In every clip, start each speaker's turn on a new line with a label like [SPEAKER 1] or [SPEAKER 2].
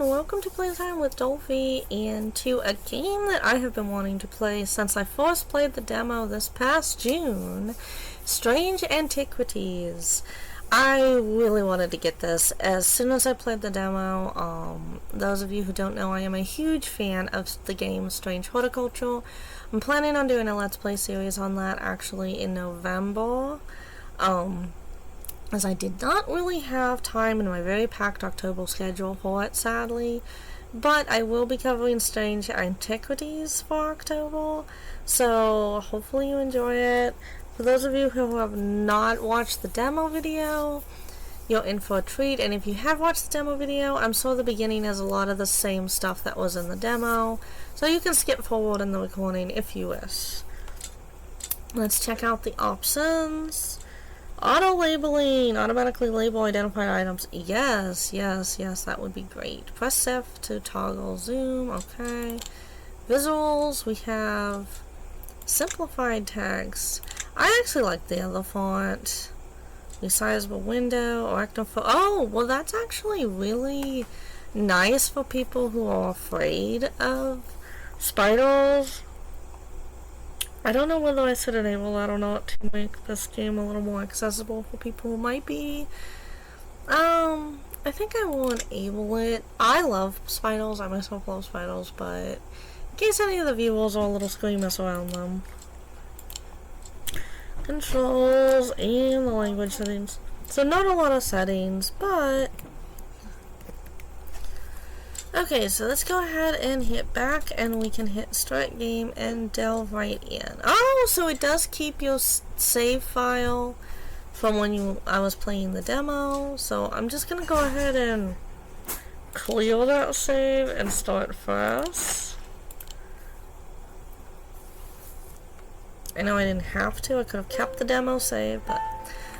[SPEAKER 1] welcome to Playtime with Dolphy and to a game that I have been wanting to play since I first played the demo this past June, Strange Antiquities. I really wanted to get this as soon as I played the demo. Those of you who don't know, I am a huge fan of the game Strange Horticulture. I'm planning on doing a Let's Play series on that actually in November. As I did not really have time in my very packed October schedule for it, sadly. But I will be covering Strange Antiquities for October, so hopefully you enjoy it. For those of you who have not watched the demo video, you're in for a treat, and if you have watched the demo video, I'm sure the beginning has a lot of the same stuff that was in the demo, so you can skip forward in the recording if you wish. Let's check out the options. Auto labeling, automatically label identified items. Yes, that would be great. Press Shift to toggle zoom. Okay. Visuals, we have simplified text. I actually like the other font. Resizable window, oh, well that's actually really nice for people who are afraid of spiders. I don't know whether I should enable that or not to make this game a little more accessible for people who might be. I think I will enable it. I love spiders. I myself love spiders, but in case any of the viewers are a little squeamish around them. Controls and the language settings. So not a lot of settings, but okay, so let's go ahead and hit back and we can hit start game and delve right in. Oh, so it does keep your save file from when I was playing the demo. So I'm just gonna go ahead and clear that save and start fresh. I know I didn't have to, I could have kept the demo save, but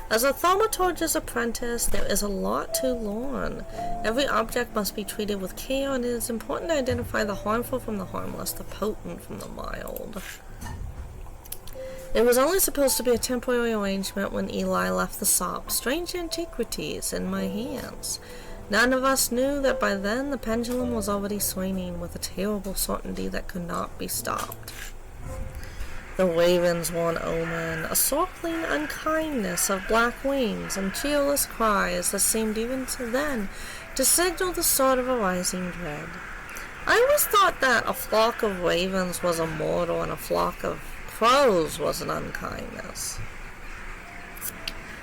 [SPEAKER 1] as a thaumaturge's apprentice, there is a lot to learn. Every object must be treated with care, and it is important to identify the harmful from the harmless, the potent from the mild. It was only supposed to be a temporary arrangement when Eli left the shop. Strange Antiquities in my hands. None of us knew that by then the pendulum was already swinging with a terrible certainty that could not be stopped. The ravens were an omen, a circling unkindness of black wings and cheerless cries that seemed even to then to signal the start of a rising dread. I always thought that a flock of ravens was a mortal and a flock of crows was an unkindness.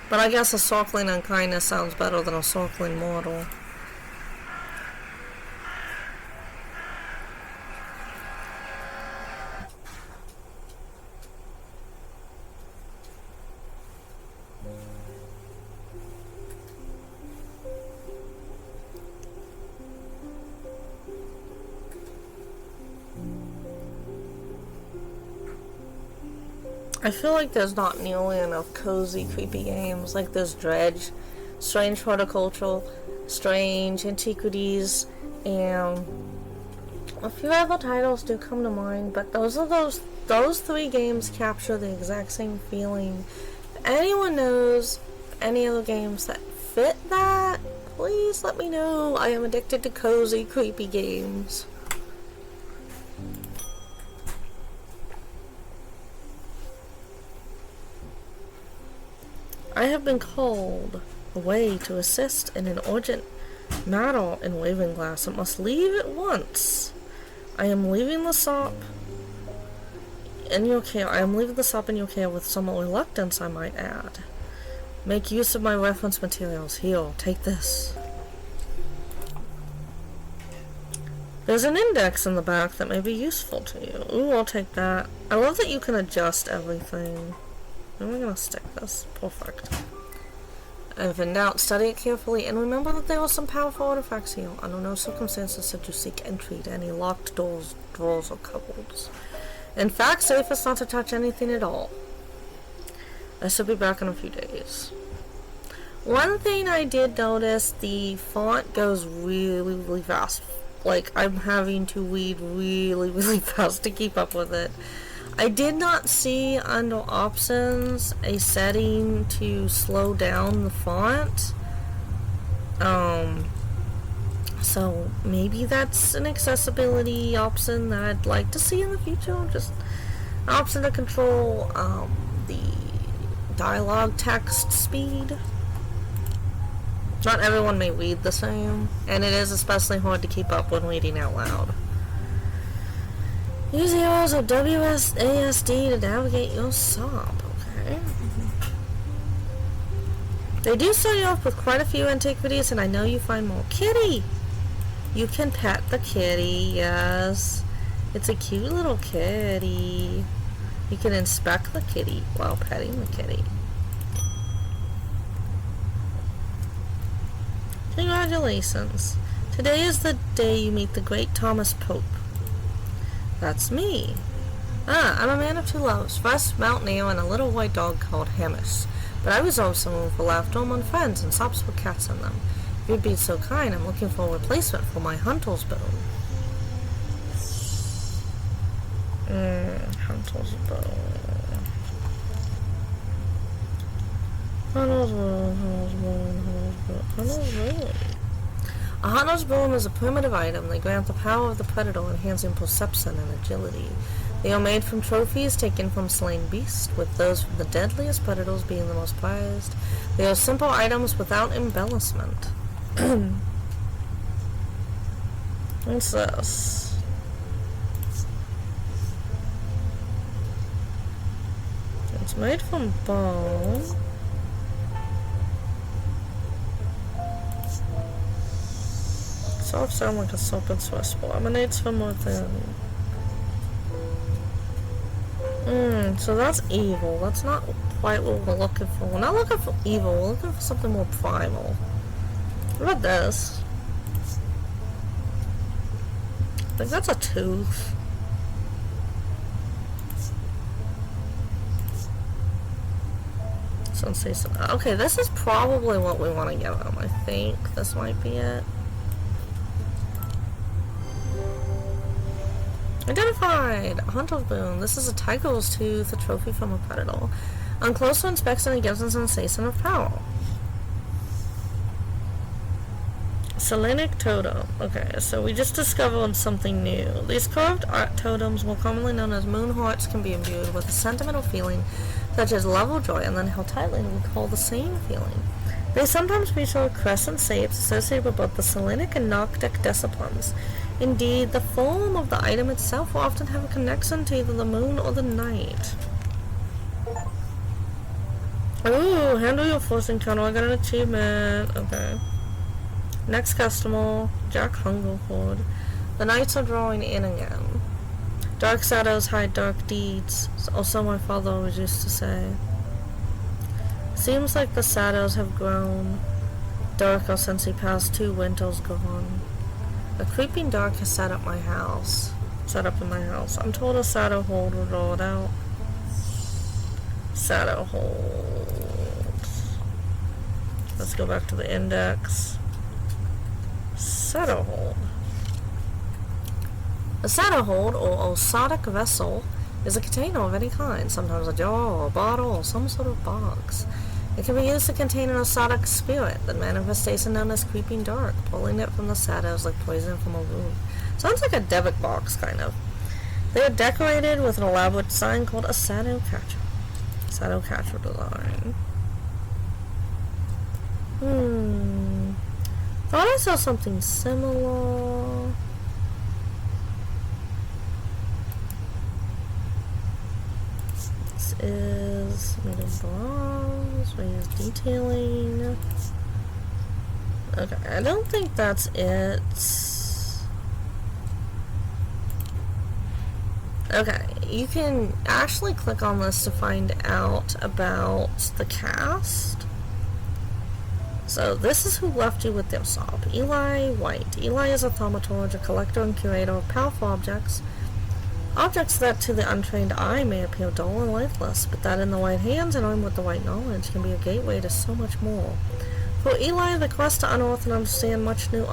[SPEAKER 1] But I guess a circling unkindness sounds better than a circling mortal. I feel like there's not nearly enough cozy, creepy games like there's Dredge, Strange Horticulture, Strange Antiquities, and a few other titles do come to mind, but those three games capture the exact same feeling. If anyone knows any other games that fit that, please let me know. I am addicted to cozy, creepy games. I have been called away to assist in an urgent matter in Waving Glass and must leave at once. I am leaving the shop in your care. With some reluctance, I might add. Make use of my reference materials. Here, take this. There's an index in the back that may be useful to you. Ooh, I'll take that. I love that you can adjust everything. I'm gonna stick this. Perfect. If in doubt, study it carefully and remember that there are some powerful artifacts here. Under no circumstances should you seek entry to any locked doors, drawers, or cupboards. In fact, safest not to touch anything at all. I should be back in a few days. One thing I did notice, the font goes really, really fast. Like, I'm having to read really, really fast to keep up with it. I did not see under options a setting to slow down the font. So maybe that's an accessibility option that I'd like to see in the future. Just an option to control the dialogue text speed. Not everyone may read the same, and it is especially hard to keep up when reading out loud. Use the arrows of WASD to navigate your SOP, okay? They do start you off with quite a few antiquities, and I know you find more. Kitty! You can pet the kitty, yes. It's a cute little kitty. You can inspect the kitty while petting the kitty. Congratulations. Today is the day you meet the great Thomas Pope. That's me. I'm a man of two loves, first mountaineer and a little white dog called Hamish. But I reserve some room for laughter among friends and stops with cats in them. If you'd be so kind, I'm looking for a replacement for my Hunter's bow. Hunter's bow. A hunter's broom is a primitive item. They grant the power of the predator, enhancing perception and agility. They are made from trophies taken from slain beasts, with those from the deadliest predators being the most prized. They are simple items without embellishment. What's this? It's made from bone. Soft sound like a serpent's whisper. Emanates from within. So that's evil. That's not quite what we're looking for. We're not looking for evil. We're looking for something more primal. What about this? I think that's a tooth. Sensation. Okay, this is probably what we want to give them. I think this might be it. Identified! A hunter's boon. This is a tiger's tooth, a trophy from a predator. On closer inspection, it gives a sensation of power. Selenic totem. Okay, so we just discovered something new. These carved art totems, more commonly known as moon hearts, can be imbued with a sentimental feeling such as love or joy, and then held tightly we call the same feeling. They sometimes feature crescent shapes associated with both the Selenic and Noctic disciplines. Indeed, the form of the item itself will often have a connection to either the moon or the night. Ooh, handle your first encounter. I got an achievement. Okay. Next customer, Jack Hungerford. The nights are drawing in again. Dark shadows hide dark deeds, or so my father always used to say. Seems like the shadows have grown darker since he passed 2 winters gone. A creeping dark has set up in my house. I'm told a shadow hold will draw it out. Shadow hold. Let's go back to the index. Shadow hold. A shadow hold, or osodic vessel, is a container of any kind, sometimes a jar or a bottle or some sort of box. It can be used to contain an osodic spirit, the manifestation known as creeping dark, pulling it from the shadows like poison from a wound. Sounds like a debit box, kind of. They are decorated with an elaborate sign called a shadow catcher. Shadow catcher design. Thought I saw something similar. This is made of bronze. We use detailing. Okay, I don't think that's it. Okay, you can actually click on this to find out about the cast. So this is who left you with their SOP. Eli White. Eli is a thaumaturge, a collector and curator of powerful objects. Objects that to the untrained eye may appear dull and lifeless, but that in the white hands and armed with the white knowledge can be a gateway to so much more. For Eli, the quest to unearth and understand each new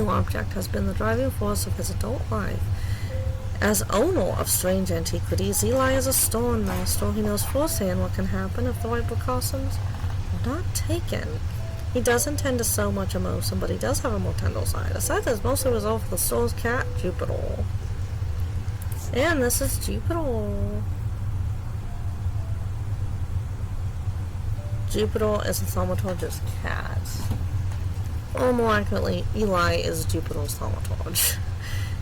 [SPEAKER 1] object has been the driving force of his adult life. As owner of Strange Antiquities, Eli is a stone master. He knows firsthand what can happen if the right precautions are not taken. He doesn't tend to sow much emotion, but he does have a more tender side. A side that's mostly reserved for the store's cat, Jupiter. And this is Jupiter. Jupiter is the thaumaturge's cat. Or more accurately, Eli is Jupiter's thaumaturge.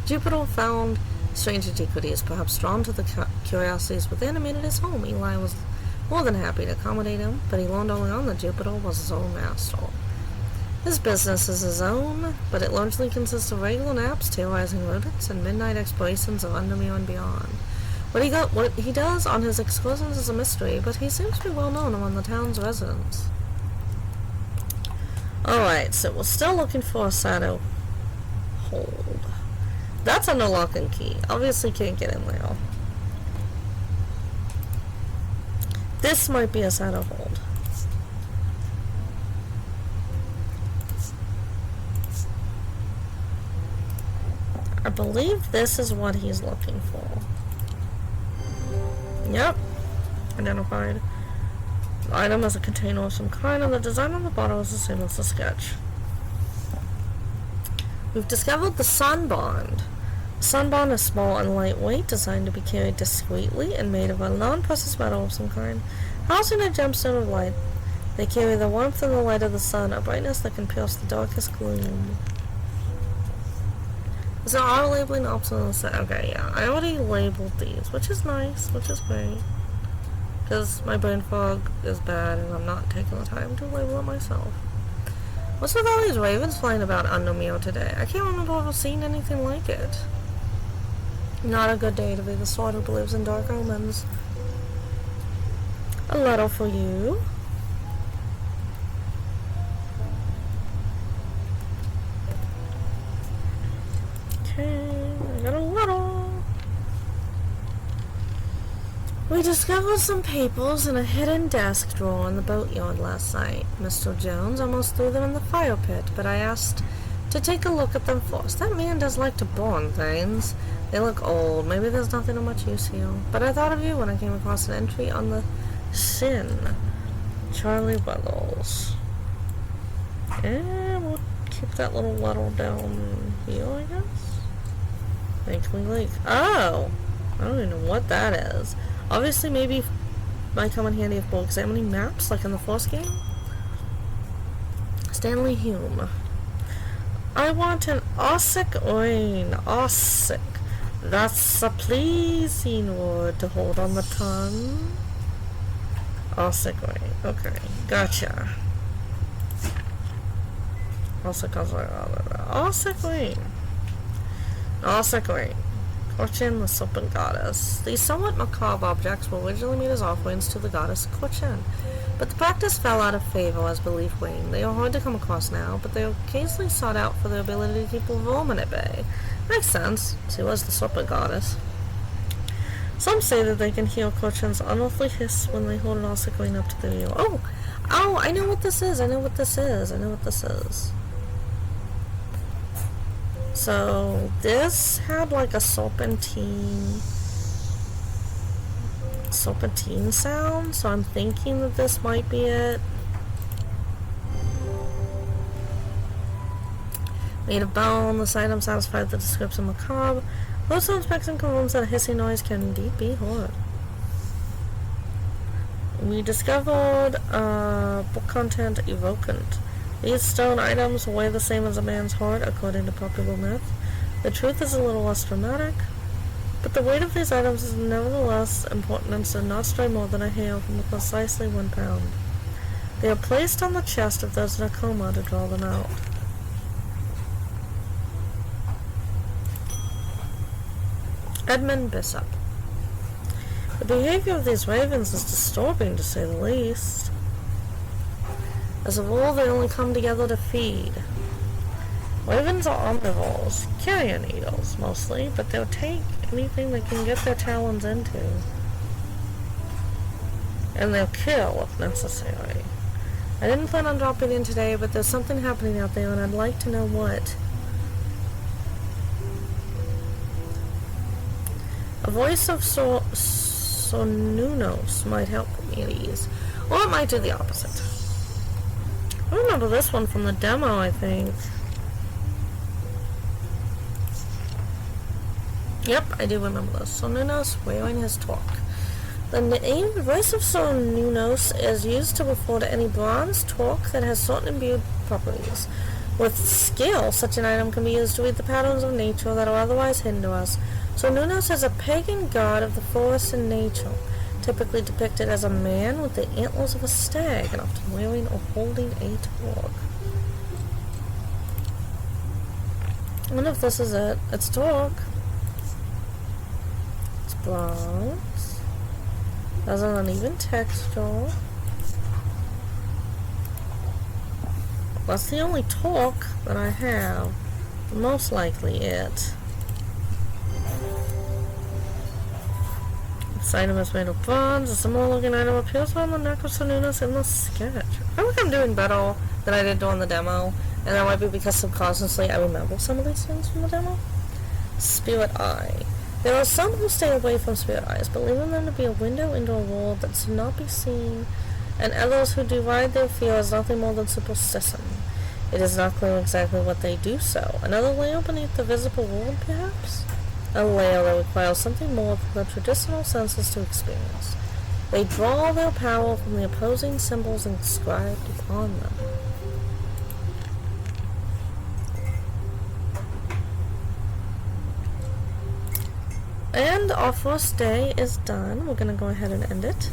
[SPEAKER 1] Jupiter found Strange Antiquities, perhaps drawn to the curiosities within, and made it his home. Eli was more than happy to accommodate him, but he learned early on that Jupiter was his own master. His business is his own, but it largely consists of regular naps, terrorizing rodents, and midnight explorations of Undermere and beyond. What he does on his excursions is a mystery, but he seems to be well known among the town's residents. Alright, so we're still looking for a shadow hold. That's under lock and key. Obviously can't get in there. This might be a shadow hold. I believe this is what he's looking for. Yep. Identified. The item as a container of some kind, and the design on the bottle is the same as the sketch. We've discovered the sunbond. The sunbond is small and lightweight, designed to be carried discreetly, and made of a non-precious metal of some kind. Housing a gemstone of light, they carry the warmth and the light of the sun, a brightness that can pierce the darkest gloom. Is there auto labeling option on the set? Okay, yeah. I already labeled these, which is nice, which is great. Because my brain fog is bad and I'm not taking the time to label it myself. What's with all these ravens flying about Undermere today? I can't remember ever seeing anything like it. Not a good day to be the sort who believes in dark omens. A letter for you. Okay, I got a letter. We discovered some papers in a hidden desk drawer in the boatyard last night. Mr. Jones almost threw them in the fire pit, but I asked to take a look at them first. That man does like to burn things. They look old. Maybe there's nothing of much use here. But I thought of you when I came across an entry on the Sin. Charlie Wells. And we'll keep that little letter down here, I guess. Make me leak. Oh! I don't even know what that is. Obviously, maybe might come in handy if we're examining maps, like in the first game. Stanley Hume. I want an Ossic rain. Ossic. That's a pleasing word to hold on the tongue. Ossic rain. Okay, gotcha. Ossic rain. Ossic rain. Korchen, the serpent goddess. These somewhat macabre objects were originally made as offerings to the goddess Korchen, but the practice fell out of favor as belief waned. They are hard to come across now, but they are occasionally sought out for their ability to keep a vermin at bay. Makes sense. She was the serpent goddess. Some say that they can hear Korchen's unearthly hiss when they hold an Ossic rain up to their ear. Oh! I know what this is. So, this had like a serpentine sound, so I'm thinking that this might be it. Made of bone, this item satisfied the description macabre. Closer inspection confirms that a hissing noise can indeed be heard. We discovered book content evocant. These stone items weigh the same as a man's heart, according to popular myth. The truth is a little less dramatic, but the weight of these items is nevertheless important and should not stray more than a hair from the precisely 1 pound. They are placed on the chest of those in a coma to draw them out. Edmund Bishop. The behavior of these ravens is disturbing, to say the least. As a rule, they only come together to feed. Ravens are omnivores, carrion eaters mostly, but they'll take anything they can get their talons into. And they'll kill if necessary. I didn't plan on dropping in today, but there's something happening out there and I'd like to know what. A voice of Sonunos might help me at ease, or it might do the opposite. I remember this one from the demo, I think. Yep, I do remember this. So Nunos wearing his torque. The name voice of Sir Nunos is used to refer to any bronze torque that has certain imbued properties. With skill, such an item can be used to read the patterns of nature that are otherwise hidden to us. So Nunos is a pagan god of the forest and nature, typically depicted as a man with the antlers of a stag and often wearing or holding a torque. I wonder if this is it. It's torque. It's bronze. Has an uneven texture. That's the only torque that I have. Most likely it. This item is made of bronze. A similar looking item appears on the neck of Nunos in the sketch. I feel like I'm doing better than I did during the demo. And that might be because subconsciously I remember some of these things from the demo. Spirit Eye. There are some who stay away from spirit eyes, believing them to be a window into a world that should not be seen, and others who deride their fear as nothing more than superstition. It is not clear exactly what they do so. Another layer beneath the visible world, perhaps? A layer that requires something more than the traditional senses to experience. They draw their power from the opposing symbols inscribed upon them. And our first day is done. We're gonna go ahead and end it.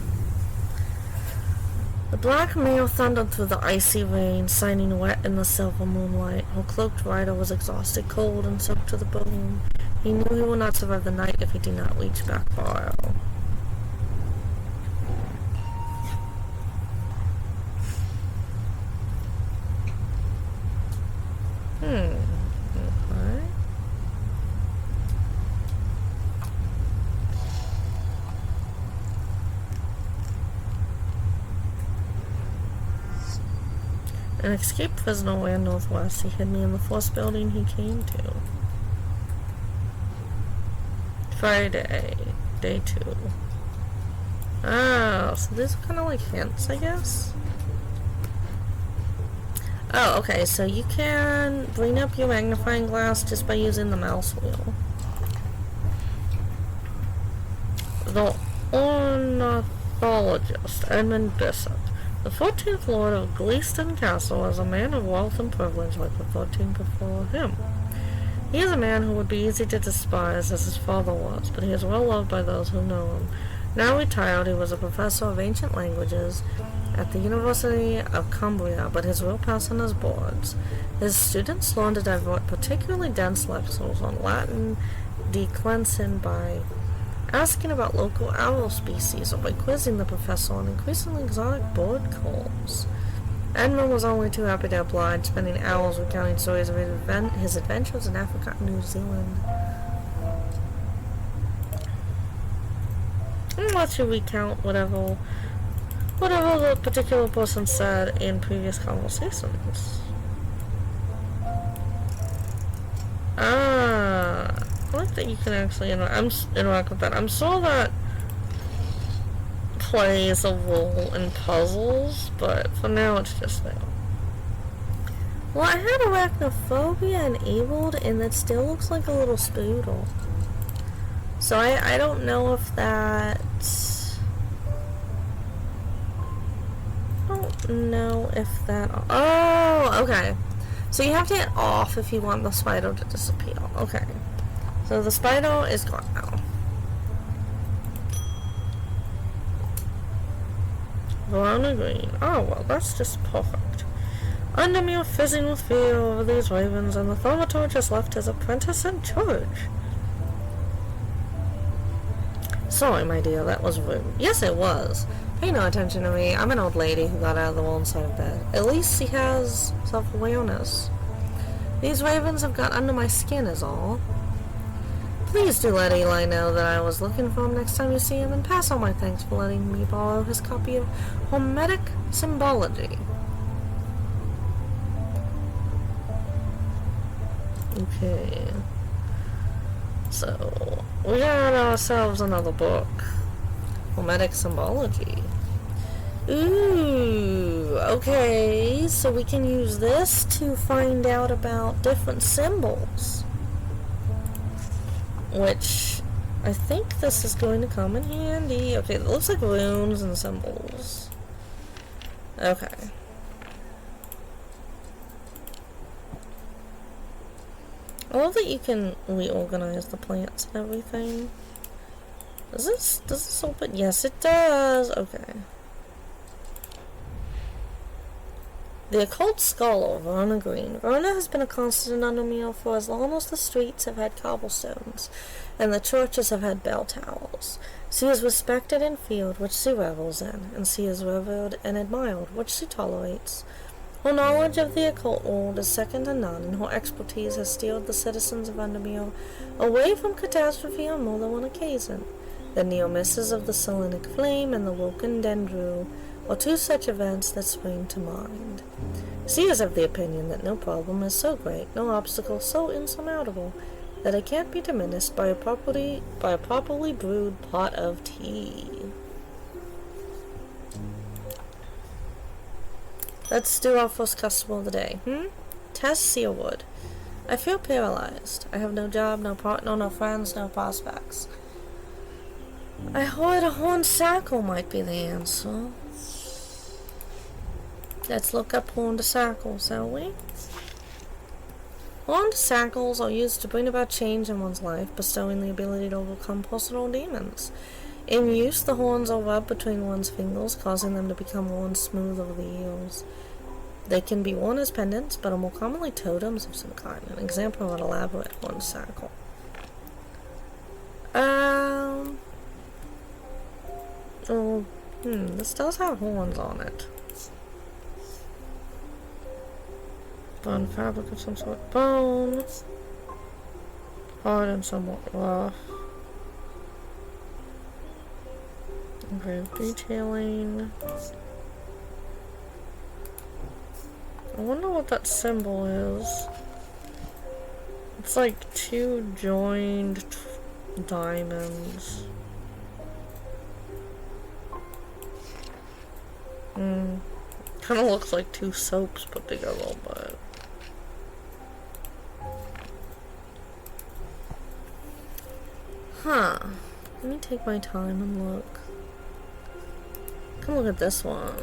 [SPEAKER 1] The black mare thundered through the icy rain, shining wet in the silver moonlight. Her cloaked rider was exhausted, cold, and soaked to the bone. He knew he would not survive the night if he did not reach back far. Okay. An escaped prisoner ran northwest. He hid me in the first building he came to. Friday, day 2. Oh, so these are kind of like hints, I guess. Oh, okay, so you can bring up your magnifying glass just by using the mouse wheel. The ornithologist, Edmund Bishop. The 14th Lord of Gleeston Castle is a man of wealth and privilege like the 13 before him. He is a man who would be easy to despise as his father was, but he is well loved by those who know him. Now retired, he was a professor of ancient languages at the University of Cumbria, but his real passion is boards. His students learn to divert particularly dense lectures on Latin declension by asking about local owl species or by quizzing the professor on increasingly exotic bird calls. Edmund was only too happy to oblige, spending hours recounting stories of his adventures in Africa and New Zealand. I'll let you recount whatever the particular person said in previous conversations. I like that you can actually interact with that. I'm sure that plays a role in puzzles, but for now it's just there. Well, I had arachnophobia enabled, and it still looks like a little spoodle. So I don't know if that... Oh, okay. So you have to hit off if you want the spider to disappear. Okay. So the spider is gone now. Verona Green. Oh, well, that's just perfect. Undermere fizzing with fear over these ravens, and the thaumaturgist left his apprentice in charge. Sorry, my dear, that was rude. Yes, it was. Pay no attention to me. I'm an old lady who got out of the wrong side of bed. At least she has self-awareness. These ravens have got under my skin is all. Please do let Eli know that I was looking for him next time you see him, and pass on my thanks for letting me borrow his copy of Hermetic Symbology. Okay. So, we got ourselves another book. Hermetic Symbology. Ooh, okay, so we can use this to find out about different symbols. Which, I think this is going to come in handy. Okay, it looks like runes and symbols. Okay. I love that you can reorganize the plants and everything. Does this open? Yes, it does. Okay. The occult skull of Verna Green. Verna has been a constant under me for as long as the streets have had cobblestones, and the churches have had bell towers. She is respected and feared, which she revels in, and she is revered and admired, which she tolerates. Her knowledge of the occult world is second to none, and her expertise has steered the citizens of Undermere away from catastrophe on more than one occasion. The near misses of the Selenic Flame and the Woken Dendru are two such events that spring to mind. She is of the opinion that no problem is so great, no obstacle so insurmountable, that it can't be diminished by a properly brewed pot of tea. Let's do our first customer of the day. Tess Searwood. I feel paralyzed. I have no job, no partner, no friends, no prospects. I heard a horned sackle might be the answer. Let's look up horned sackles, shall we? Horned sackles are used to bring about change in one's life, bestowing the ability to overcome personal demons. In use, the horns are rubbed between one's fingers, causing them to become worn smooth over the ears. They can be worn as pendants, but are more commonly totems of some kind. An example of an elaborate horned sackle. This does have horns on it. Bone fabric of some sort. Bone. Hard and somewhat rough. Engraved detailing. I wonder what that symbol is. It's like two joined diamonds. Kind of looks like two soaps put together, but... Let me take my time and look. Come look at this one.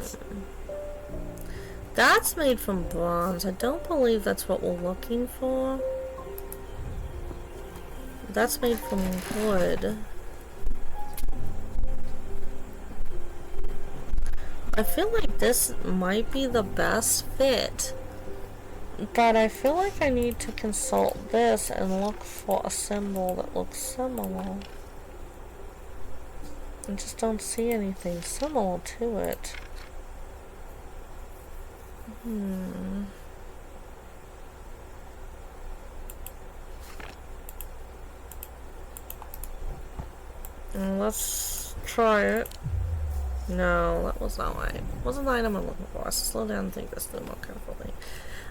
[SPEAKER 1] That's made from bronze. I don't believe that's what we're looking for. That's made from wood. I feel like this might be the best fit. But I feel like I need to consult this and look for a symbol that looks similar. I just don't see anything similar to it. Let's try it. No, that was not right. Wasn't the item I'm looking for. I should slow down and think this through more carefully.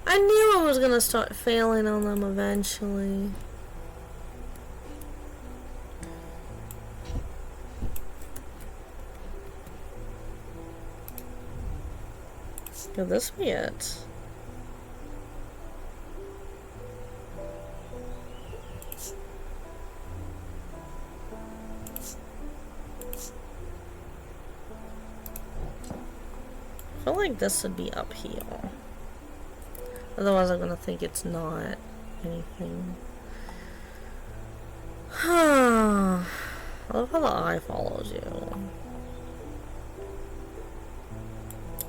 [SPEAKER 1] I knew I was gonna start failing on them eventually. Could this be it? I feel like this would be up here. Otherwise I'm gonna think it's not anything. I love how the eye follows you.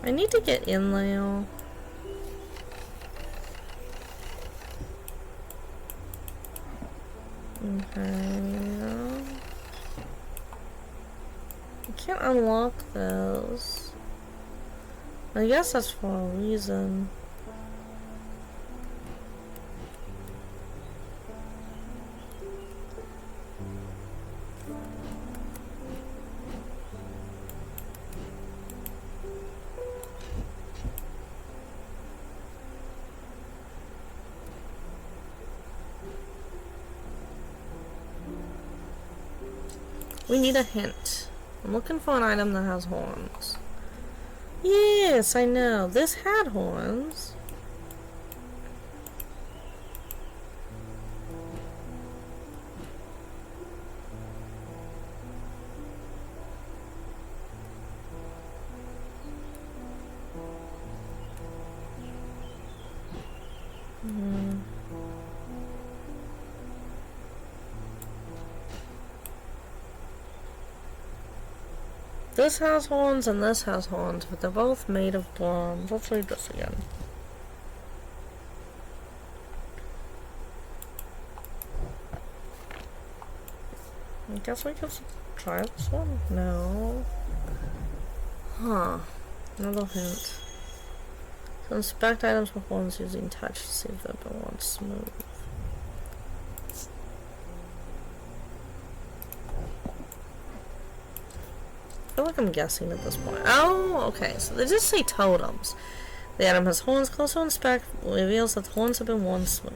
[SPEAKER 1] I need to get in there. Okay. I can't unlock those. I guess that's for a reason. We need a hint. I'm looking for an item that has horns. Yes, I know. This had horns. This has horns and this has horns, but they're both made of bronze. Let's read this again. I guess we could try this one? No. Huh. Another hint. So inspect items with horns using touch to see if they've been worn smooth. I feel like I'm guessing at this point. Oh, okay. So they just say totems. The item has horns. Closer inspect reveals that the horns have been worn smooth.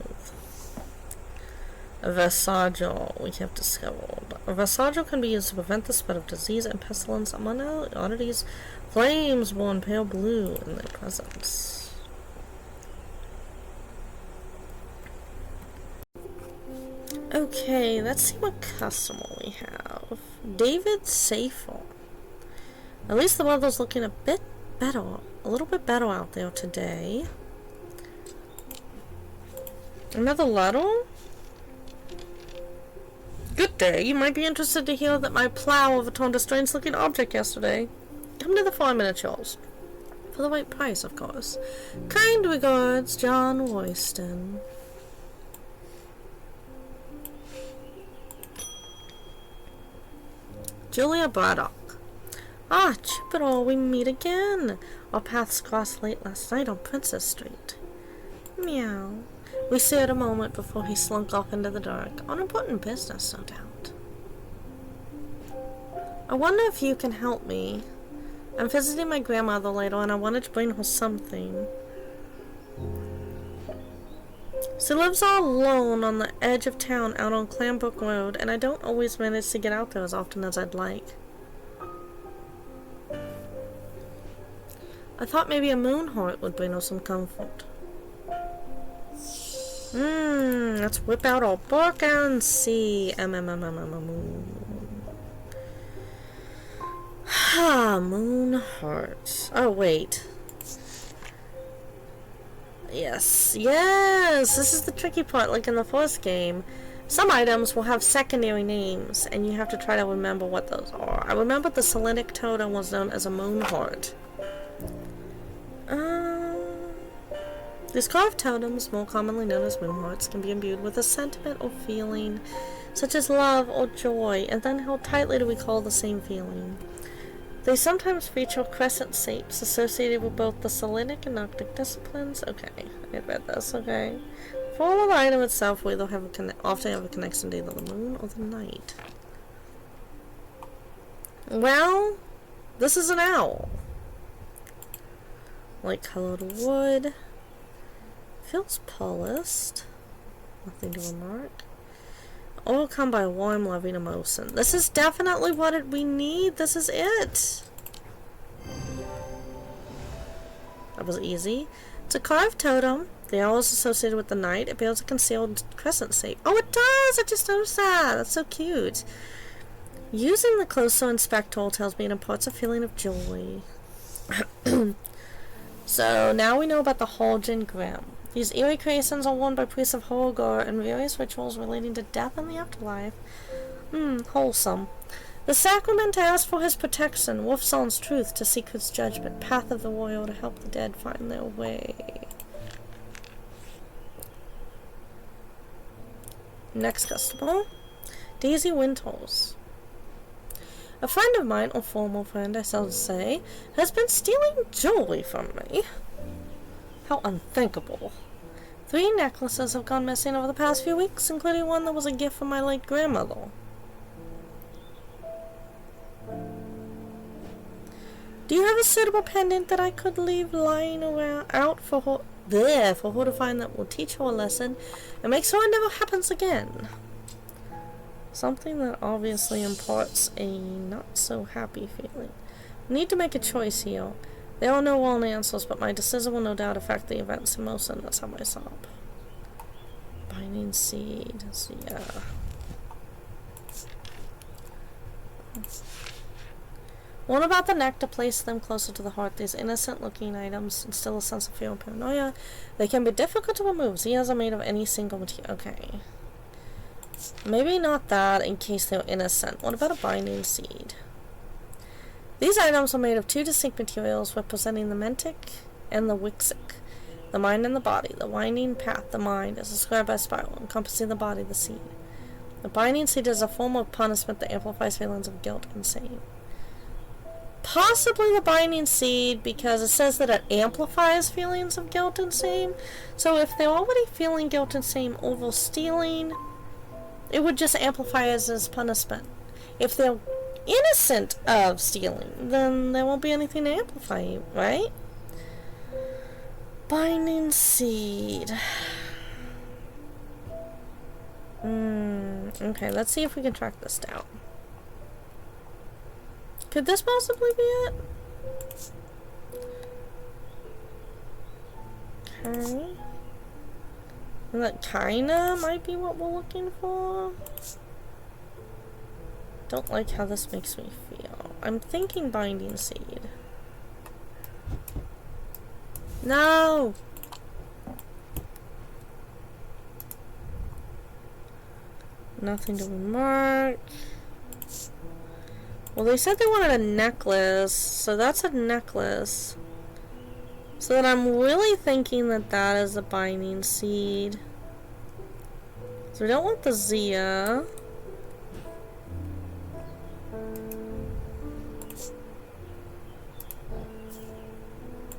[SPEAKER 1] A Versagel we have discovered. A Versagel can be used to prevent the spread of disease and pestilence. Among other oddities, flames burn pale blue in their presence. Okay, let's see what customer we have. David Safer. At least the weather's looking a bit better. A little bit better out there today. Another letter? Good day. You might be interested to hear that my plow overturned a strange-looking object yesterday. Come to the farm miniatures. For the right price, of course. Kind regards, John Royston. Julia Braddock. Ah, Jupiter, we meet again. Our paths crossed late last night on Princess Street. Meow. We stared a moment before he slunk off into the dark. On important business, no doubt. I wonder if you can help me. I'm visiting my grandmother later and I wanted to bring her something. She lives all alone on the edge of town out on Clambrook Road, and I don't always manage to get out there as often as I'd like. I thought maybe a moon heart would bring her some comfort. Let's whip out our book and see. Moon heart. Oh, wait. Yes, this is the tricky part, like in the first game. Some items will have secondary names, and you have to try to remember what those are. I remember the Selenic totem was known as a moon heart. These carved totems, more commonly known as moon hearts, can be imbued with a sentiment or feeling, such as love or joy, and then held tightly to recall the same feeling. They sometimes feature crescent shapes associated with both the Selenic and Arctic disciplines. Okay, I read this, okay. For the item itself, we often have a connection to either the moon or the night. Well, this is an owl. Light colored wood. Feels polished. Nothing to remark. Overcome by warm, loving emotion. This is definitely what we need. This is it. That was easy. It's a carved totem. The owl is associated with the night. It bears a concealed crescent shape. Oh, it does! I just noticed that. That's so cute. Using the closer inspect tool tells me it imparts a feeling of joy. So now we know about the Haljan Grim. These eerie creations are worn by priests of Horgar in various rituals relating to death and the afterlife. Wholesome. The sacrament asks for his protection, Wolfsong's truth to Secret's judgment, path of the warrior to help the dead find their way. Next customer, Daisy Winters. A friend of mine, or former friend I shall say, has been stealing jewelry from me. How unthinkable. 3 necklaces have gone missing over the past few weeks, including one that was a gift from my late grandmother. Do you have a suitable pendant that I could leave lying around out for her to find that will teach her a lesson and make sure it never happens again? Something that obviously imparts a not so happy feeling. We need to make a choice here. There are no wrong answers, but my decision will no doubt affect the events in motion that sum us up. Binding seed. So, yeah. What about the neck to place them closer to the heart? These innocent-looking items instill a sense of fear and paranoia. They can be difficult to remove. Zias are made of any single material. Okay. Maybe not that in case they're innocent. What about a binding seed? These items are made of two distinct materials representing the mentic and the wixic. The mind and the body. The winding path, the mind, is described by a spiral, encompassing the body, the seed. The binding seed is a form of punishment that amplifies feelings of guilt and shame. Possibly the binding seed, because it says that it amplifies feelings of guilt and shame. So if they're already feeling guilt and shame over stealing, it would just amplify as punishment. If they're innocent of stealing, then there won't be anything to amplify, right? Binding seed. Okay, let's see if we can track this down. Could this possibly be it? Okay. And that kinda might be what we're looking for. Don't like how this makes me feel. I'm thinking binding seed. No! Nothing to remark. Well, they said they wanted a necklace, so that's a necklace. So then I'm really thinking that that is a binding seed. So we don't want the Zia.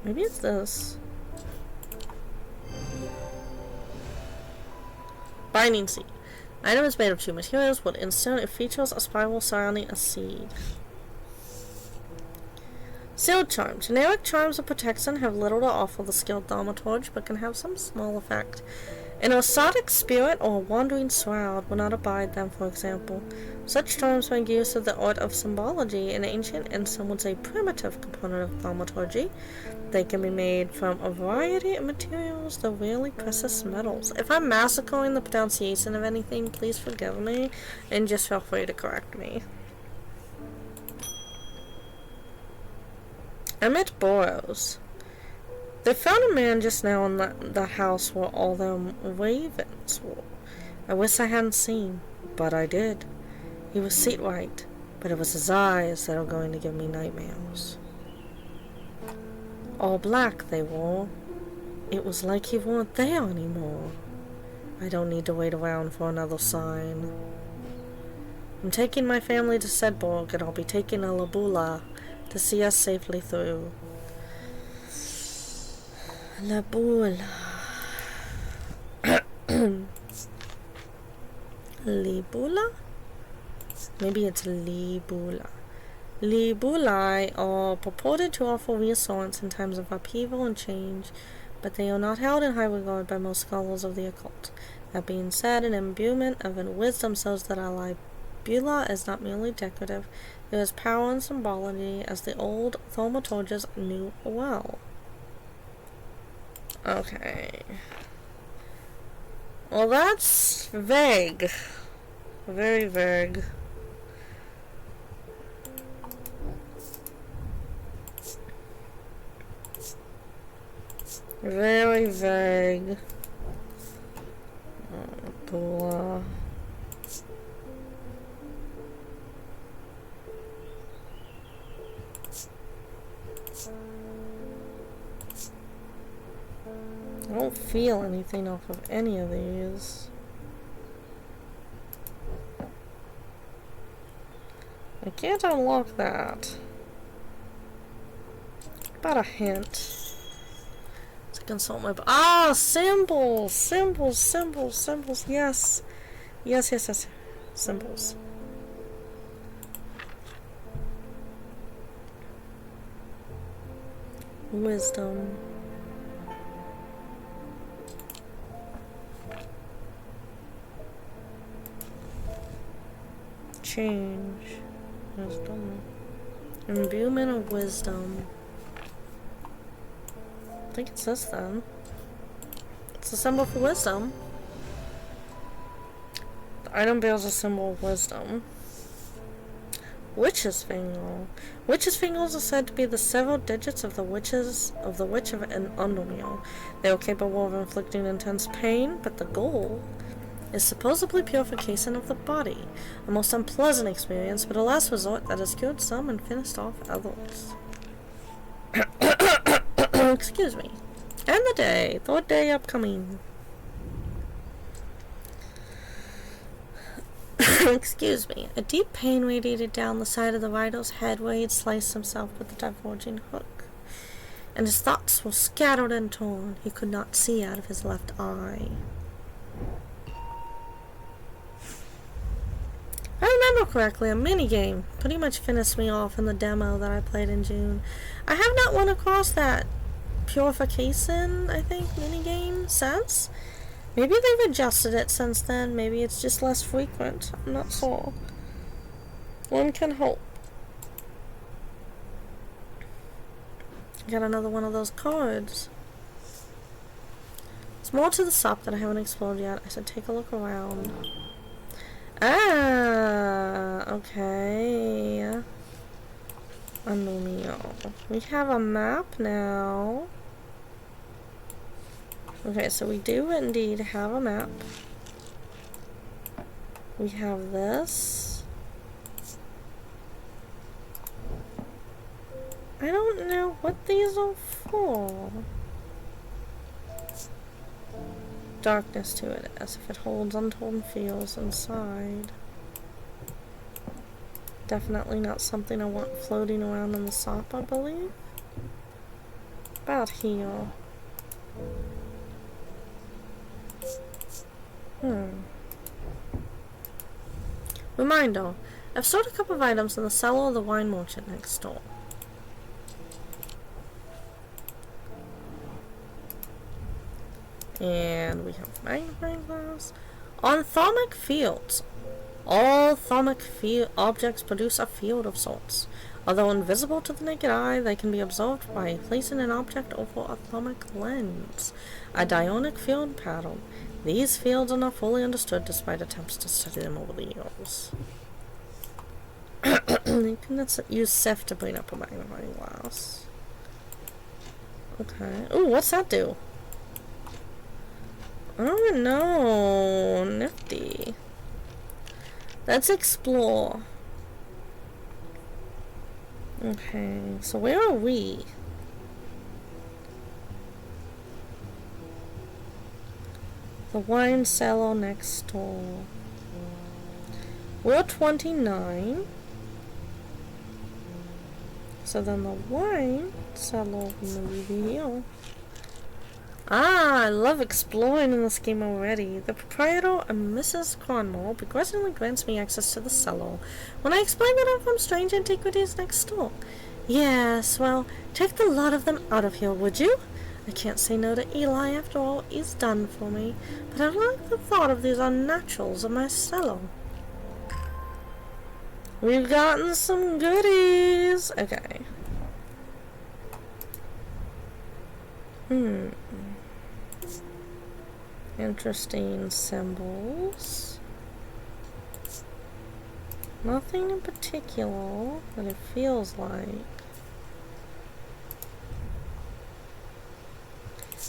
[SPEAKER 1] Maybe it's this. Binding seed. Item is made of two materials. Wood and stone. It features a spiral surrounding a seed. Sealed charm. Generic charms of protection have little to offer the skilled thaumaturge, but can have some small effect. An osodic spirit or a wandering shroud will not abide them, for example. Such charms make use of the art of symbology, an ancient and some would say primitive component of thaumaturgy. They can be made from a variety of materials, though rarely precious metals. If I'm massacring the pronunciation of anything, please forgive me, and just feel free to correct me. Emmett Burrows. They found a man just now in the house where all them ravens were. I wish I hadn't seen, but I did. He was seat right, but it was his eyes that are going to give me nightmares. All black they wore. It was like he weren't there anymore. I don't need to wait around for another sign. I'm taking my family to Sedborg, and I'll be taking a Labula to see us safely through. Labula. Libula? Maybe it's Libula. Libulae are purported to offer reassurance in times of upheaval and change, but they are not held in high regard by most scholars of the occult. That being said, an imbuement of wisdom shows that our Libula is not merely decorative, it has power and symbology, as the old thaumaturges knew well. Okay. Well, that's vague. Very vague. Very vague. Blah. I don't feel anything off of any of these. I can't unlock that. About a hint. To consult my symbols! Symbols, symbols, symbols, yes. Yes, yes, yes. Symbols. Wisdom. Change. Wisdom. Imbuement of wisdom. I think it's this then. It's a symbol for wisdom. The item bears a symbol of wisdom. Witch's finger. Witch's fingers are said to be the several digits of the witch of an undermeal. They are capable of inflicting intense pain, but the goal is supposedly purification of the body. A most unpleasant experience, but a last resort that has cured some and finished off others. Excuse me. And the day. Third day upcoming. Excuse me. A deep pain radiated down the side of the rider's head where he'd sliced himself with a diverging hook. And his thoughts were scattered and torn. He could not see out of his left eye. If I remember correctly, a minigame pretty much finished me off in the demo that I played in June. I have not run across that purification, I think, minigame since. Maybe they've adjusted it since then. Maybe it's just less frequent. I'm not sure. One can hope. Got another one of those cards. There's more to the shop that I haven't explored yet. I should take a look around. Ah, okay. Unreal. We have a map now. Okay, so we do indeed have a map. We have this. I don't know what these are for. Darkness to it, as if it holds untold feels inside. Definitely not something I want floating around in the shop, I believe. About here. Reminder, I've stored a couple of items in the cellar of the wine merchant next door. And we have magnifying glass. On thermic fields. All thermic objects produce a field of sorts. Although invisible to the naked eye, they can be observed by placing an object over a thermic lens, a dionic field pattern. These fields are not fully understood despite attempts to study them over the years. You can use Seth to bring up a magnifying glass. Okay. Ooh, what's that do? Oh no, nifty. Let's explore. Okay, so where are we? The wine cellar next door. We're 29. So then the wine cellar movie here. Ah, I love exploring in this game already. The proprietor, a Mrs. Cornwall, begrudgingly grants me access to the cellar when I explain that I'm from Strange Antiquities next door. Yes, well, take the lot of them out of here, would you? I can't say no to Eli after all he's done for me, but I like the thought of these unnaturals in my cellar. We've gotten some goodies. Okay. Interesting symbols. Nothing in particular, but it feels like.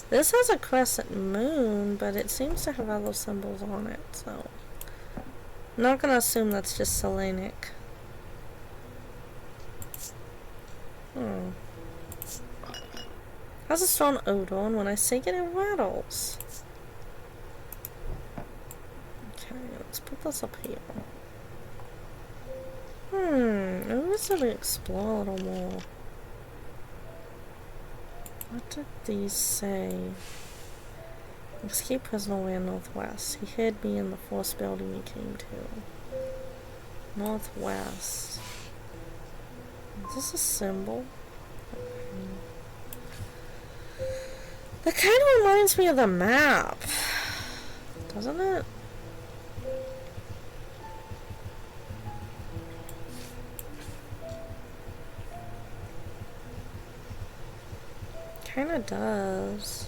[SPEAKER 1] This has a crescent moon, but it seems to have other symbols on it, so I'm not gonna assume that's just Selenic. Has a strong odor, and when I shake it, it rattles. Okay, let's put this up here. Maybe we should explore a little more. What did these say? Escape prisoner ran northwest. He hid me in the first building he came to. Northwest. Is this a symbol? That kind of reminds me of the map, doesn't it? kinda does.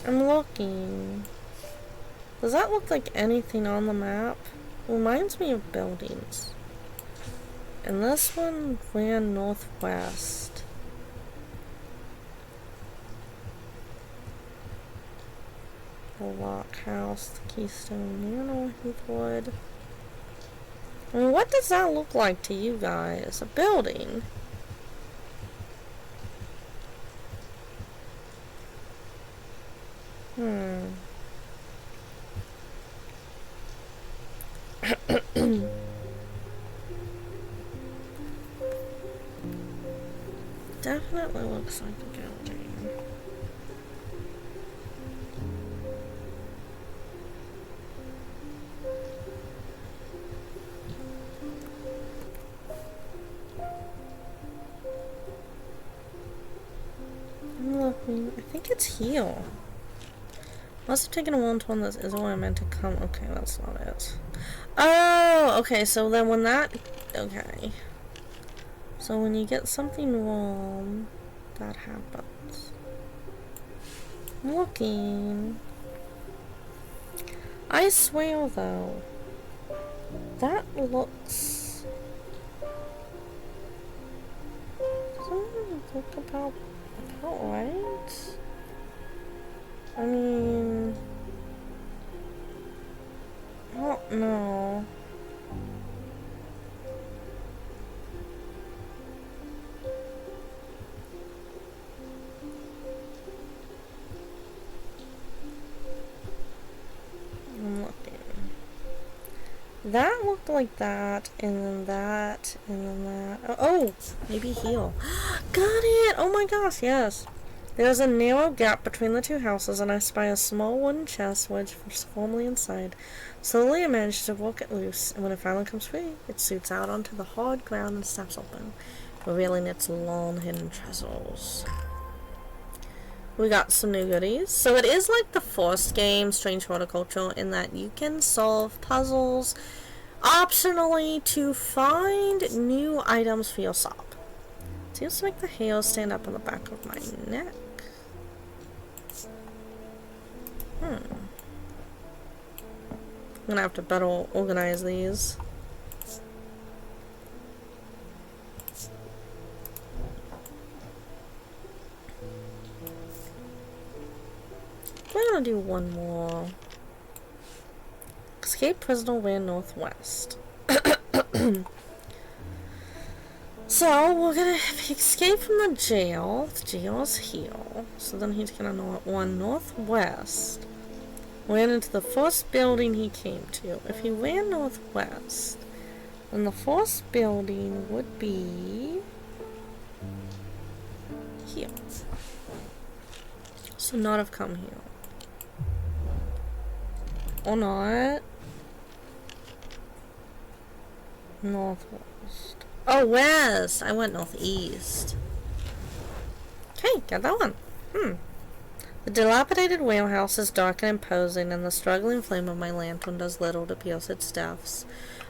[SPEAKER 1] I'm looking. Does that look like anything on the map? Reminds me of buildings. And this one ran northwest. The lock house, the keystone, Heathwood. I mean, what does that look like to you guys? A building? Definitely looks like a building. I'm looking. I think it's here. Must have taken a while to this isn't where I meant to come. Okay, that's not it. Oh, okay, so then when that... Okay. So when you get something wrong, that happens. I'm looking. I swear, though, that looks... Doesn't it look about right? I mean... I don't know. I'm looking. That looked like that, and then that, and then that. Oh, maybe heel. Got it! Oh my gosh, yes. There's a narrow gap between the two houses, and I spy a small wooden chest wedged firmly inside. Slowly I manage to walk it loose, and when it finally comes free, it shoots out onto the hard ground and snaps open, revealing its long hidden treasures. We got some new goodies. So it is like the first game, Strange Horticulture, in that you can solve puzzles optionally to find new items for your shop. Seems to make the hair stand up on the back of my neck. I'm gonna have to better organize these. We're gonna do one more. Escape prisoner ran northwest. So we're gonna escape from the jail. The jail's here. So then he's gonna run northwest. Ran into the first building he came to. If he ran northwest, then the first building would be here. So not have come here. Or not. Northwest. Oh, west! I went northeast. Okay, got that one. The dilapidated warehouse is dark and imposing, and the struggling flame of my lantern does little to pierce its depths.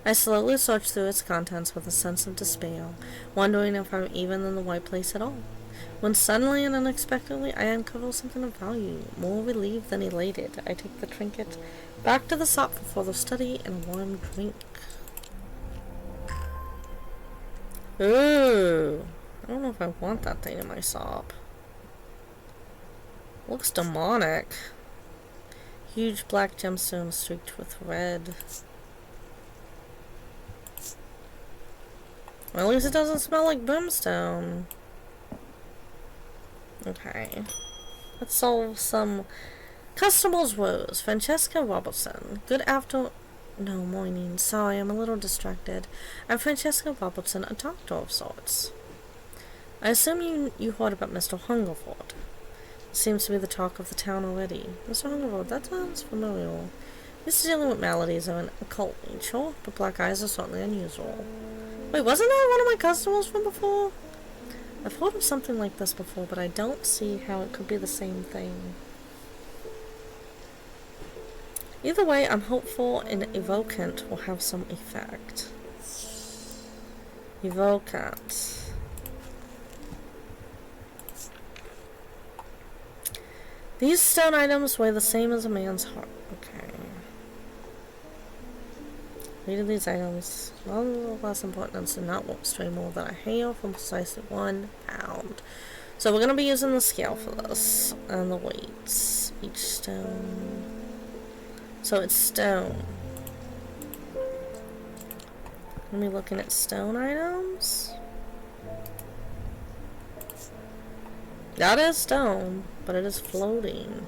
[SPEAKER 1] I slowly search through its contents with a sense of despair, wondering if I'm even in the right place at all. When suddenly and unexpectedly I uncover something of value, more relieved than elated, I take the trinket back to the shop for further study and a warm drink. Ooh, I don't know if I want that thing in my shop. Looks demonic. Huge black gemstone streaked with red. Well, at least it doesn't smell like brimstone. Okay. Let's solve some customers' woes. Francesca Robertson. Morning. Sorry, I'm a little distracted. I'm Francesca Robertson, a doctor of sorts. I assume you heard about Mr. Hungerford. Seems to be the talk of the town already. Mr. Hungerford, that sounds familiar. This is dealing with maladies of an occult nature, but black eyes are certainly unusual. Wait, wasn't that one of my customers from before? I've heard of something like this before, but I don't see how it could be the same thing. Either way, I'm hopeful an evocant will have some effect. Evocant. These stone items weigh the same as a man's heart. Okay. Weight of these items, well, less importance and not what weigh more than a hail from precisely 1 pound. So we're going to be using the scale for this. And the weights. Each stone. So it's stone. Let me looking at stone items. That is stone, but it is floating.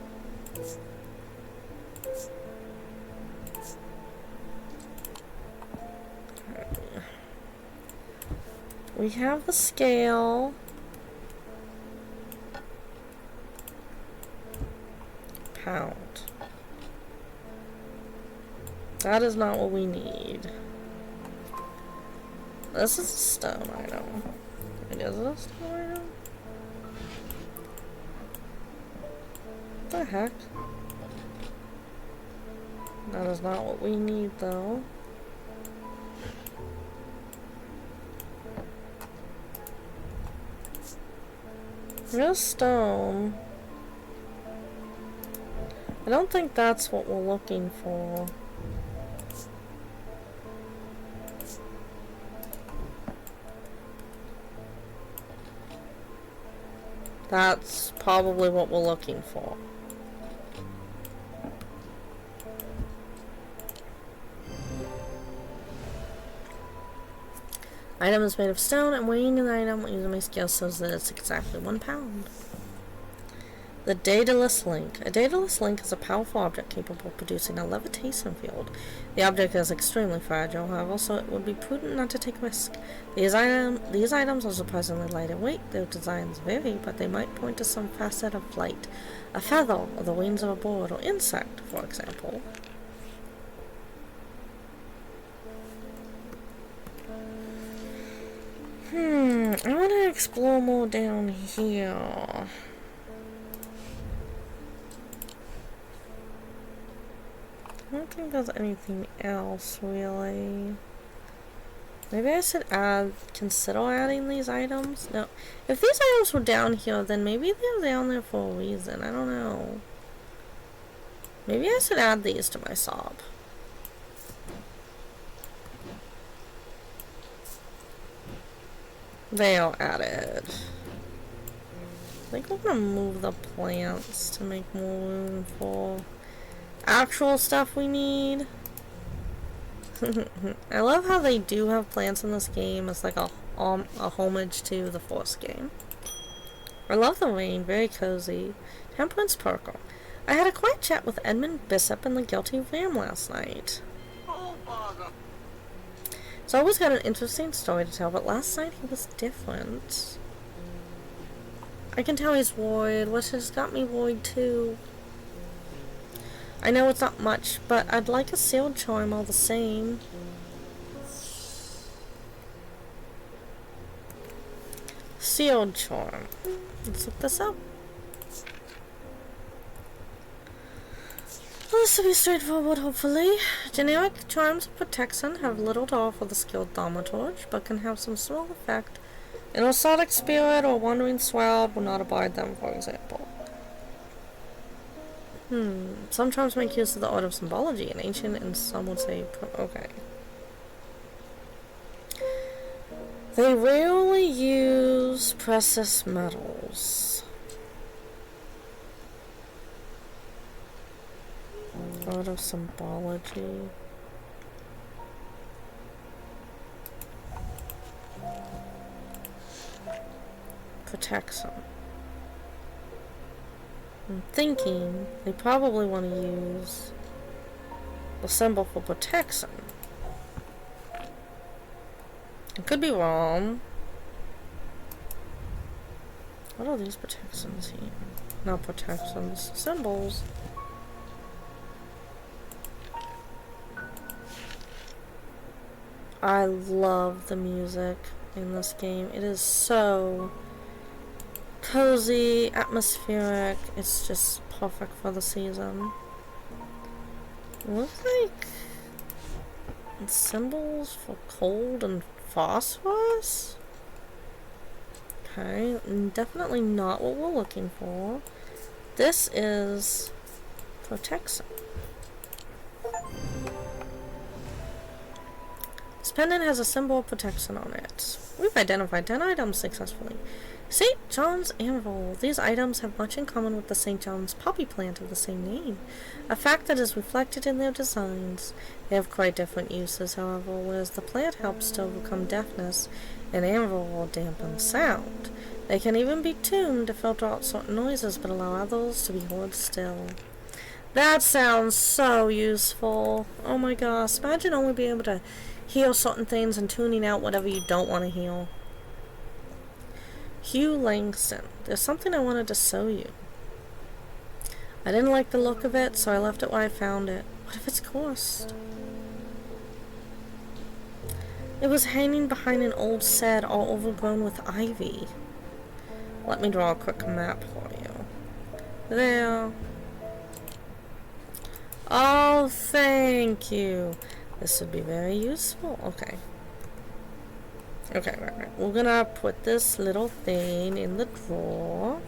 [SPEAKER 1] We have the scale. Pound. That is not what we need. This is a stone item. Wait, is it a stone item? What the heck? That is not what we need, though. Here's stone. I don't think that's what we're looking for. That's probably what we're looking for. Item is made of stone, and weighing an item using my scale says that it's exactly 1 pound. The Daedalus Link. A Daedalus Link is a powerful object capable of producing a levitation field. The object is extremely fragile, however, so it would be prudent not to take risk. These items are surprisingly light in weight. Their designs vary, but they might point to some facet of flight. A feather, or the wings of a bird or insect, for example. I want to explore more down here. I don't think there's anything else, really. Maybe I should consider adding these items? No. If these items were down here, then maybe they're down there for a reason. I don't know. Maybe I should add these to my sob. They are added. I think we're gonna move the plants to make more room for actual stuff we need. I love how they do have plants in this game. It's like a homage to the first game. I love the rain, very cozy. Temperance Perkle. I had a quiet chat with Edmund Bishop and the Guilty Ram last night. He's always got an interesting story to tell, but last night he was different. I can tell he's worried, which has got me worried too. I know it's not much, but I'd like a sealed charm all the same. Sealed charm. Let's look this up. Well, this will be straightforward, hopefully. Generic charms of protection have little to offer the skilled thaumaturge, but can have some small effect. An exotic spirit or wandering swab will not abide them, for example. Some charms make use of the art of symbology, and ancient, and some would say, okay. They rarely use precious metals. Art of symbology. Protection. I'm thinking they probably want to use the symbol for protection. I could be wrong. What are these protections here? Not protections, symbols. I love the music in this game. It is so cozy, atmospheric. It's just perfect for the season. Looks like symbols for cold and phosphorus? Okay, definitely not what we're looking for. This is protection. This pendant has a symbol of protection on it. We've identified 10 items successfully. St. John's Anvil. These items have much in common with the St. John's poppy plant of the same name, a fact that is reflected in their designs. They have quite different uses, however, whereas the plant helps to overcome deafness, an anvil will dampen sound. They can even be tuned to filter out certain noises, but allow others to be heard still. That sounds so useful. Oh my gosh, imagine only being able to heal certain things and tuning out whatever you don't want to heal. Hugh Langston. There's something I wanted to show you. I didn't like the look of it, so I left it where I found it. What if it's cursed? It was hanging behind an old shed all overgrown with ivy. Let me draw a quick map for you. There. Oh, thank you. This would be very useful. Okay. Okay, right. We're gonna put this little thing in the drawer.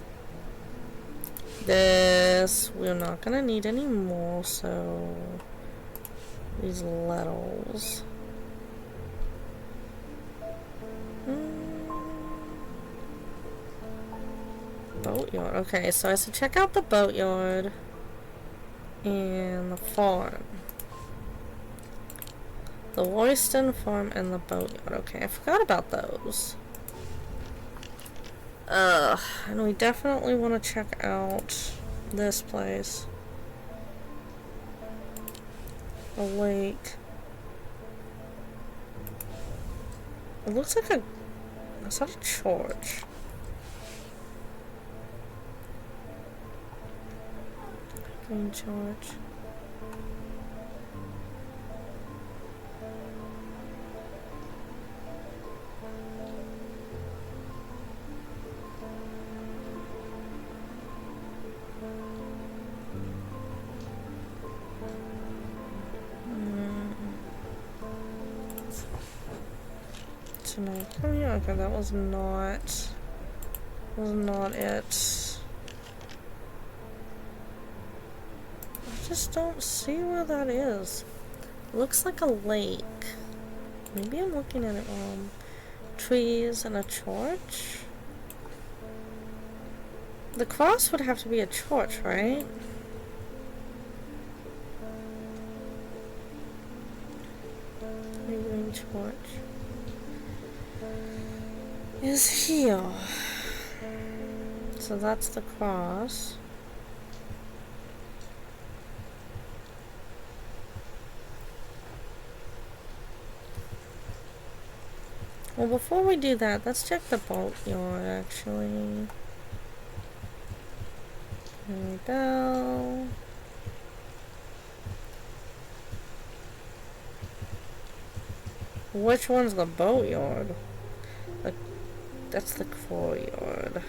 [SPEAKER 1] This we're not gonna need anymore, so these letters. Boatyard. Okay, so I should check out the boatyard and the farm. The Royston farm and the boatyard. Okay, I forgot about those. And we definitely want to check out this place. The lake. It looks like a... It's not a church. Green church. Come here. Okay, that was not it. I just don't see where that is. It looks like a lake. Maybe I'm looking at it wrong. Trees and a church. The cross would have to be a church, right? Maybe church is here. So that's the cross. Well, before we do that, let's check the boatyard, actually. There we go. Which one's the boatyard? That's the courtyard.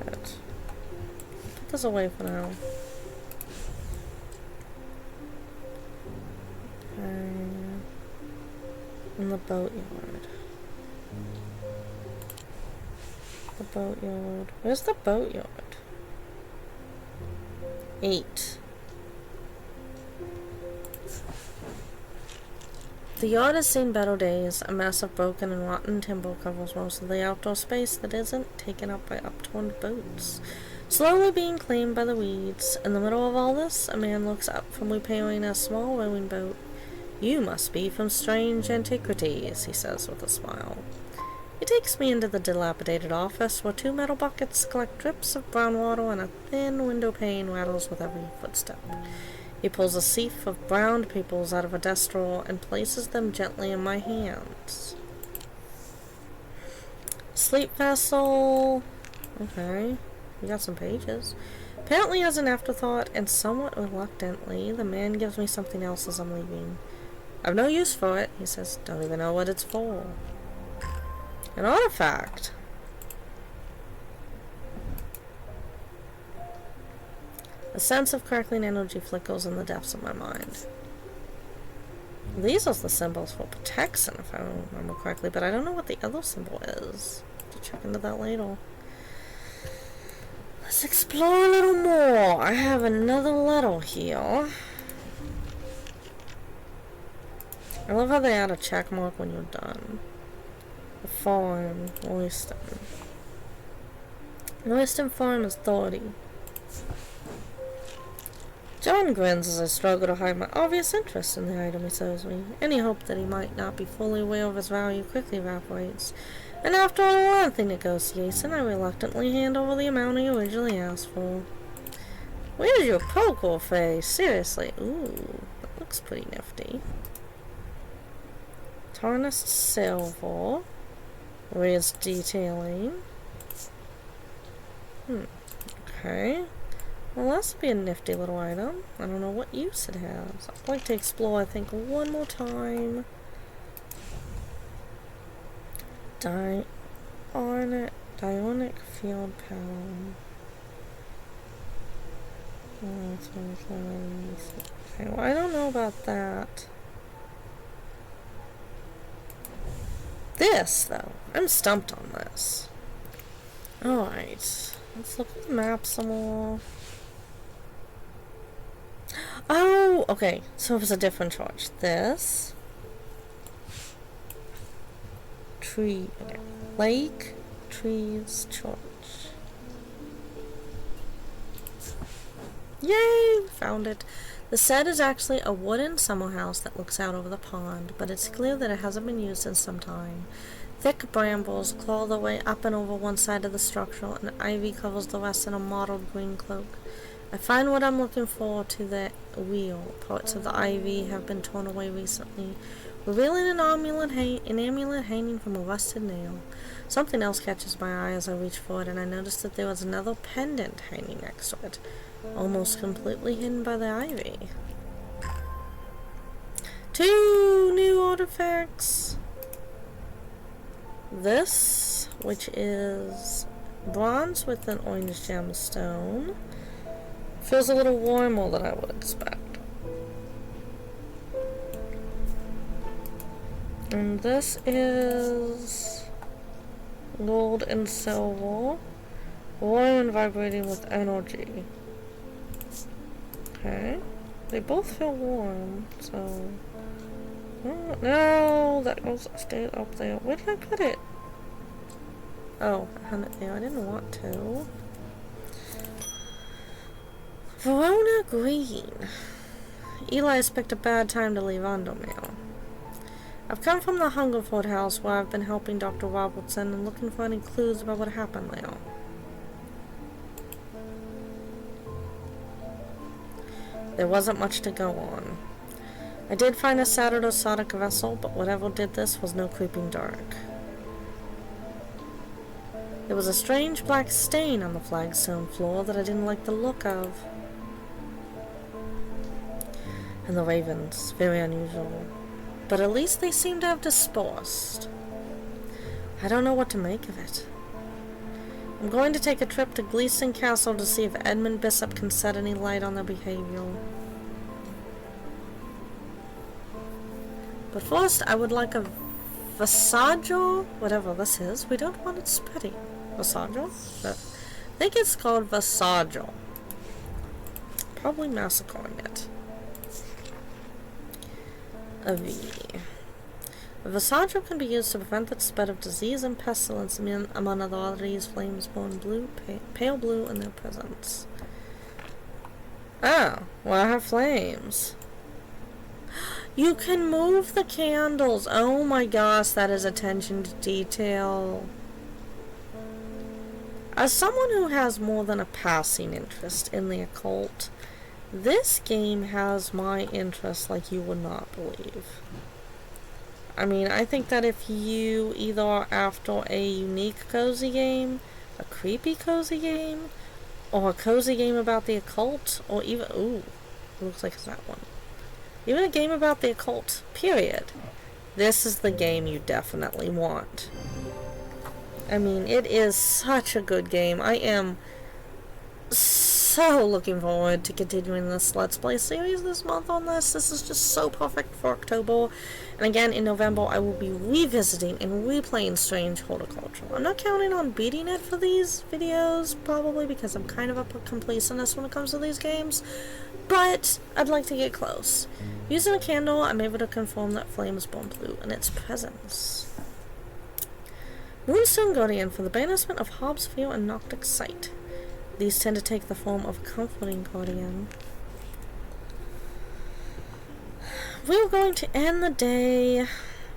[SPEAKER 1] Pet. Put this away for now. Okay. In the boatyard. The boatyard. Where's the boatyard? 8. The yard has seen better days. A mass of broken and rotten timber covers most of the outdoor space that isn't taken up by upturned boats, slowly being claimed by the weeds. In the middle of all this, a man looks up from repairing a small rowing boat. "You must be from Strange Antiquities," he says with a smile. He takes me into the dilapidated office where 2 metal buckets collect drips of brown water and a thin window pane rattles with every footstep. He pulls a sheaf of browned papers out of a desk drawer and places them gently in my hands. Sleep vessel. Okay, we got some pages. Apparently as an afterthought and somewhat reluctantly, the man gives me something else as I'm leaving. I've no use for it, he says. Don't even know what it's for. An artifact. A sense of crackling energy flickers in the depths of my mind. These are the symbols for protection, if I remember correctly, but I don't know what the other symbol is. I'll have to check into that later. Let's explore a little more. I have another letter here. I love how they add a check mark when you're done. The farm, Royston. Royston Farm is 30. John grins as I struggle to hide my obvious interest in the item he shows me. Any hope that he might not be fully aware of its value quickly evaporates. And after a lengthy negotiation, I reluctantly hand over the amount he originally asked for. Where's your poker face? Seriously. Ooh, that looks pretty nifty. Tarnished silver. Raised detailing. Okay. Well, this would be a nifty little item. I don't know what use it has. I'd like to explore, I think, one more time. Ionic field pattern. Okay, well, I don't know about that. This, though. I'm stumped on this. Alright. Let's look at the map some more. Oh, okay. So it was a different charge. This. Tree. Okay. Lake. Trees. Church. Yay! Found it. The set is actually a wooden summer house that looks out over the pond, but it's clear that it hasn't been used in some time. Thick brambles claw their way up and over one side of the structure, and ivy covers the rest in a mottled green cloak. I find what I'm looking for to the wheel. Parts of the ivy have been torn away recently, revealing an amulet hanging from a rusted nail. Something else catches my eye as I reach for it, and I notice that there was another pendant hanging next to it, almost completely hidden by the ivy. 2 new artifacts. This, which is bronze with an orange gemstone. Feels a little warmer than I would expect. And this is gold and silver, warm and vibrating with energy. Okay. They both feel warm, so... Oh, no! That goes stayed up there. Where did I put it? Oh, I had it there. I didn't want to. Verona Green. Eli has picked a bad time to leave Undermail. I've come from the Hungerford house where I've been helping Dr. Robertson and looking for any clues about what happened there. There wasn't much to go on. I did find a Saturday-Sonic vessel, but whatever did this was no creeping dark. There was a strange black stain on the flagstone floor that I didn't like the look of. And the ravens, very unusual. But at least they seem to have dispersed. I don't know what to make of it. I'm going to take a trip to Gleeson Castle to see if Edmund Bishop can set any light on their behavior. But first, I would like a Visaggio, whatever this is. We don't want it spreading. Visaggio? I think it's called Visaggio. Probably massacring it. A V. A Visaggio can be used to prevent the spread of disease and pestilence, among other oddities. Flames burn blue, pale blue in their presence. Oh, well, I have flames. You can move the candles. Oh my gosh, that is attention to detail. As someone who has more than a passing interest in the occult, this game has my interest like you would not believe. I mean, I think that if you either are after a unique cozy game, a creepy cozy game, or a cozy game about the occult, or even, ooh, it looks like it's that one. even a game about the occult, period. This is the game you definitely want. I mean, it is such a good game. I am so looking forward to continuing this Let's Play series this month on this. This is just so perfect for October. And again, in November, I will be revisiting and replaying Strange Horticulture. I'm not counting on beating it for these videos, probably because I'm kind of a completionist when it comes to these games. But I'd like to get close. Using a candle, I'm able to confirm that flames burn blue in its presence. Moonstone Guardian for the banishment of Hobbs Fear and Noctic Sight. These tend to take the form of Comforting Guardian. We're going to end the day.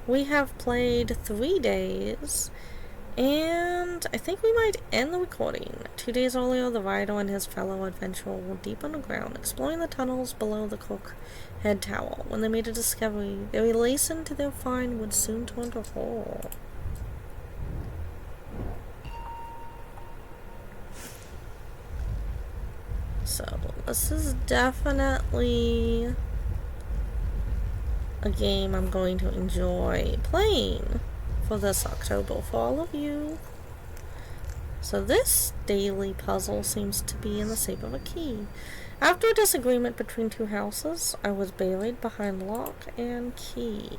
[SPEAKER 1] We have played 3 days. And I think we might end the recording. 2 days earlier, the rider and his fellow adventurer were deep underground, exploring the tunnels below the Cook Head Tower. When they made a discovery, their elation to their find would soon turn to horror. So, this is definitely a game I'm going to enjoy playing for this October for all of you. So this daily puzzle seems to be in the shape of a key. After a disagreement between 2 houses, I was buried behind lock and key.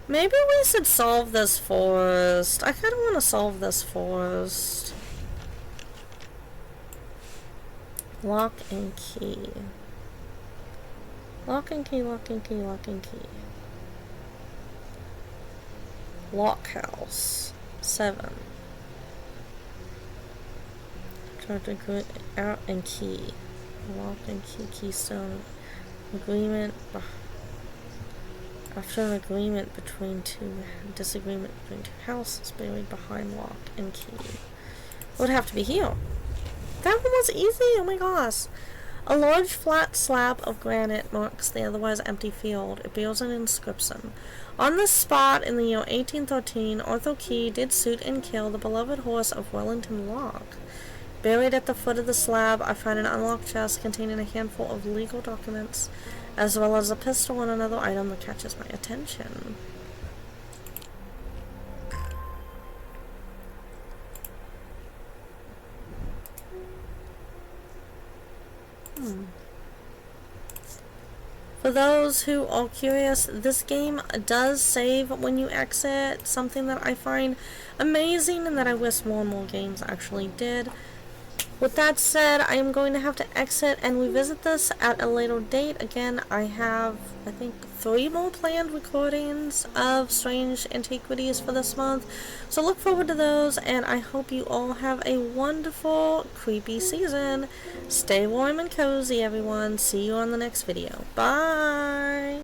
[SPEAKER 1] Maybe we should solve this first. I kind of want to solve this first. Lock and key. Lock and key, lock and key, lock and key. Lock house. 7. Try to go out and key. Lock and key, keystone. Agreement. After an agreement between disagreement between 2 houses, buried behind lock and key. It would have to be here. That one was easy! Oh my gosh! A large flat slab of granite marks the otherwise empty field. It bears an inscription. On this spot in the year 1813, Arthur Key did shoot and kill the beloved horse of Wellington Locke. Buried at the foot of the slab, I find an unlocked chest containing a handful of legal documents, as well as a pistol and another item that catches my attention. For those who are curious, this game does save when you exit, something that I find amazing and that I wish more and more games actually did. With that said, I am going to have to exit and revisit this at a later date. Again, I have, I think, 3 more planned recordings of Strange Antiquities for this month. So look forward to those, and I hope you all have a wonderful, creepy season. Stay warm and cozy, everyone. See you on the next video. Bye!